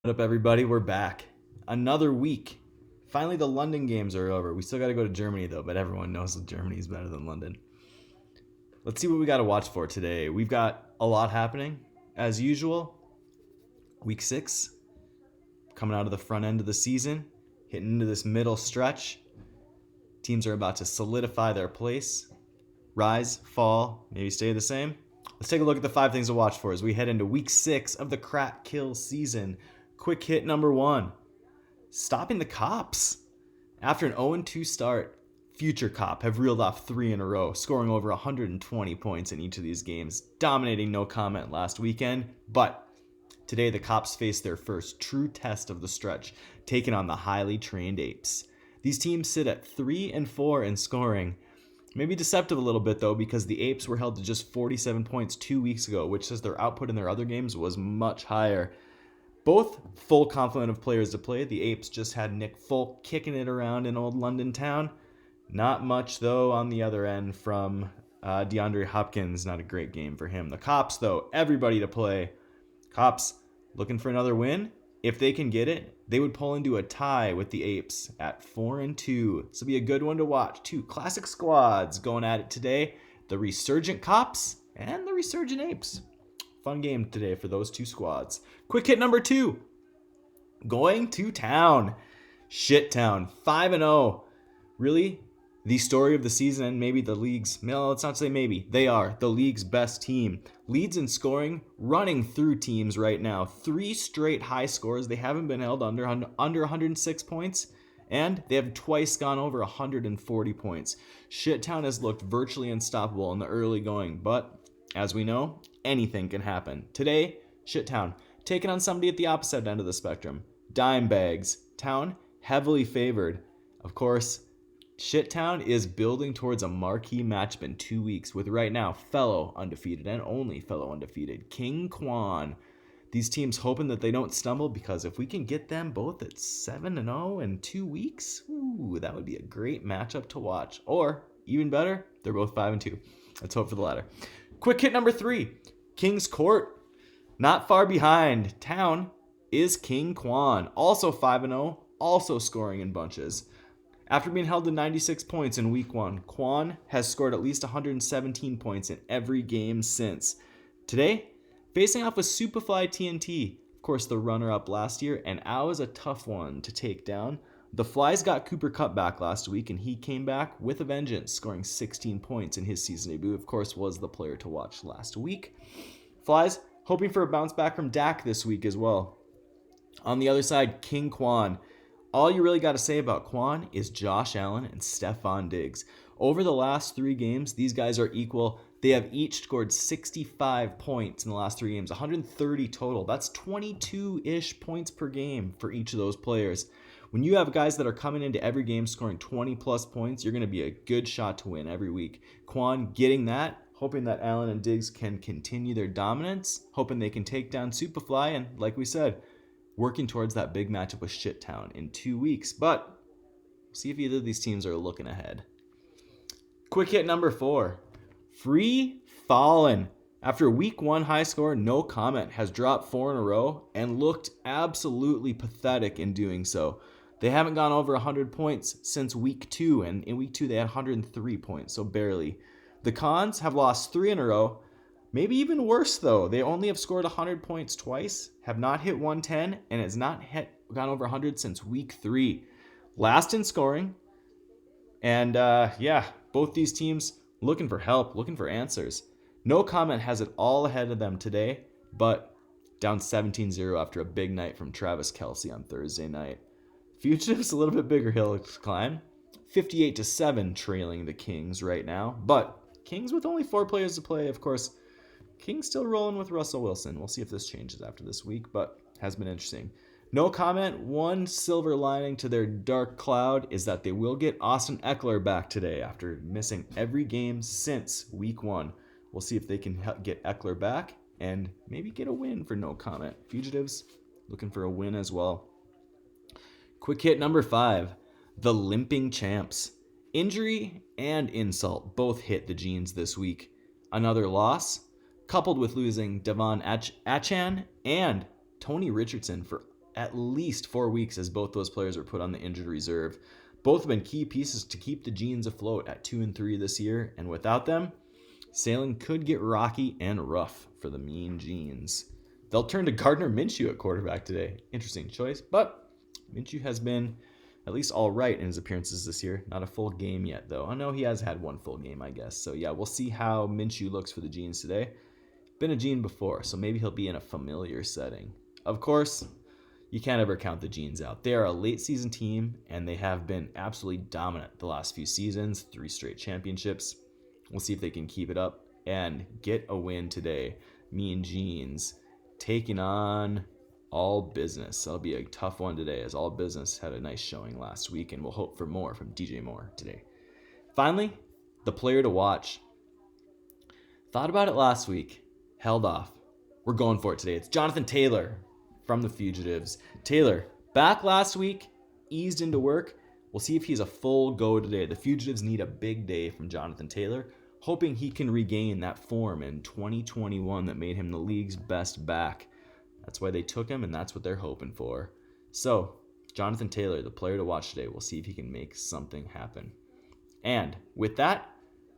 What up, everybody? We're back. Another week. Finally, the London games are over. We still got to go to Germany, though, but everyone knows that Germany is better than London. Let's see what we got to watch for today. We've got a lot happening, as usual. Week 6, coming out of the front end of the season, hitting into this middle stretch. Teams are about to solidify their place, rise, fall, maybe stay the same. Let's take a look at the 5 things to watch for as we head into Week 6 of the Crack Kill season. Quick hit number 1. Stopping the Cops. After an 0-2 start, Future Cop have reeled off 3 in a row, scoring over 120 points in each of these games, dominating No Comment last weekend. But today the Cops face their first true test of the stretch, taking on the highly trained Apes. These teams sit at 3 and 4 in scoring. Maybe deceptive a little bit, though, because the Apes were held to just 47 points 2 weeks ago, which says their output in their other games was much higher. Both full complement of players to play. The Apes just had Nick Folk kicking it around in old London town. Not much, though, on the other end from DeAndre Hopkins. Not a great game for him. The Cops, though, everybody to play. Cops looking for another win. If they can get it, they would pull into a tie with the Apes at 4-2. This will be a good one to watch. 2 classic squads going at it today. The Resurgent Cops and the Resurgent Apes. Fun game today for those 2 squads. Quick hit number 2. Going to town. Shit town. 5-0. Really? The story of the season and maybe the league's, well, let's not say maybe. They are the league's best team. Leads in scoring, running through teams right now. 3 straight high scores. They haven't been held under 106 points. And they have twice gone over 140 points. Shittown has looked virtually unstoppable in the early going, but as we know, anything can happen. Today, Shittown taking on somebody at the opposite end of the spectrum. Dimebags. Town heavily favored. Of course, Shittown is building towards a marquee matchup in 2 weeks with right now fellow undefeated and only fellow undefeated King Quon. These teams hoping that they don't stumble, because if we can get them both at 7-0 in 2 weeks, that would be a great matchup to watch. Or, even better, they're both 5-2. Let's hope for the latter. Quick hit number 3. King's Court. Not far behind. Town is King Quon. Also 5-0. Also scoring in bunches. After being held to 96 points in Week 1, Quon has scored at least 117 points in every game since. Today, facing off with Superfly TNT. Of course, the runner-up last year, and Ao is a tough one to take down. The Flies got Cooper Kupp back last week, and he came back with a vengeance, scoring 16 points in his season debut. Of course, was the player to watch last week. Flies hoping for a bounce back from Dak this week as well. On the other side, King Quon. All you really got to say about Quon is Josh Allen and Stephon Diggs. Over the last 3 games, these guys are equal. They have each scored 65 points in the last 3 games, 130 total. That's 22-ish points per game for each of those players. When you have guys that are coming into every game scoring 20-plus points, you're going to be a good shot to win every week. Quon getting that, hoping that Allen and Diggs can continue their dominance, hoping they can take down Superfly, and like we said, working towards that big matchup with Shittown in 2 weeks. But see if either of these teams are looking ahead. Quick hit number 4. Free Fallen. After Week 1 high score, No Comment has dropped 4 in a row and looked absolutely pathetic in doing so. They haven't gone over 100 points since Week 2, and in Week 2 they had 103 points, so barely. The Cons have lost 3 in a row. Maybe even worse, though. They only have scored 100 points twice, have not hit 110, and has not gone over 100 since Week 3. Last in scoring. And both these teams looking for help, looking for answers. No Comment has it all ahead of them today, but down 17-0 after a big night from Travis Kelce on Thursday night. Fugitives a little bit bigger hill to climb. 58-7 trailing the Kings right now, but Kings with only 4 players to play, of course. Kings still rolling with Russell Wilson. We'll see if this changes after this week, but has been interesting. No Comment. One silver lining to their dark cloud is that they will get Austin Eckler back today after missing every game since Week 1. We'll see if they can get Eckler back and maybe get a win for No Comment. Fugitives looking for a win as well. Quick hit number 5. The Limping Champs. Injury and insult both hit the Jeans this week. Another loss, coupled with losing Devon Achan and Tony Richardson for at least 4 weeks as both those players were put on the injured reserve. Both have been key pieces to keep the Genes afloat at 2-3 this year, and without them, sailing could get rocky and rough for the Mean Genes. They'll turn to Gardner Minshew at quarterback today. Interesting choice, but Minshew has been at least all right in his appearances this year. Not a full game yet, though. I know he has had one full game, I guess. So, yeah, we'll see how Minshew looks for the Genes today. Been a Gene before, so maybe he'll be in a familiar setting. Of course, you can't ever count the Genes out. They are a late season team, and they have been absolutely dominant the last few seasons, 3 straight championships. We'll see if they can keep it up and get a win today. Mean Genes taking on All Business. That'll be a tough one today, as All Business had a nice showing last week, and we'll hope for more from DJ Moore today. Finally, the player to watch. Thought about it last week, held off. We're going for it today. It's Jonathan Taylor from the Fugitives. Taylor, back last week, eased into work. We'll see if he's a full go today. The Fugitives need a big day from Jonathan Taylor, hoping he can regain that form in 2021 that made him the league's best back. That's why they took him, and that's what they're hoping for. So, Jonathan Taylor, the player to watch today. We'll see if he can make something happen. And with that,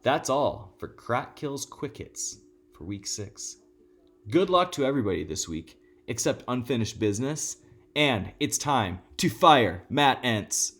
that's all for Crack Kills Quick Hits for Week 6. Good luck to everybody this week, except unfinished business. And it's time to fire Matt Entz.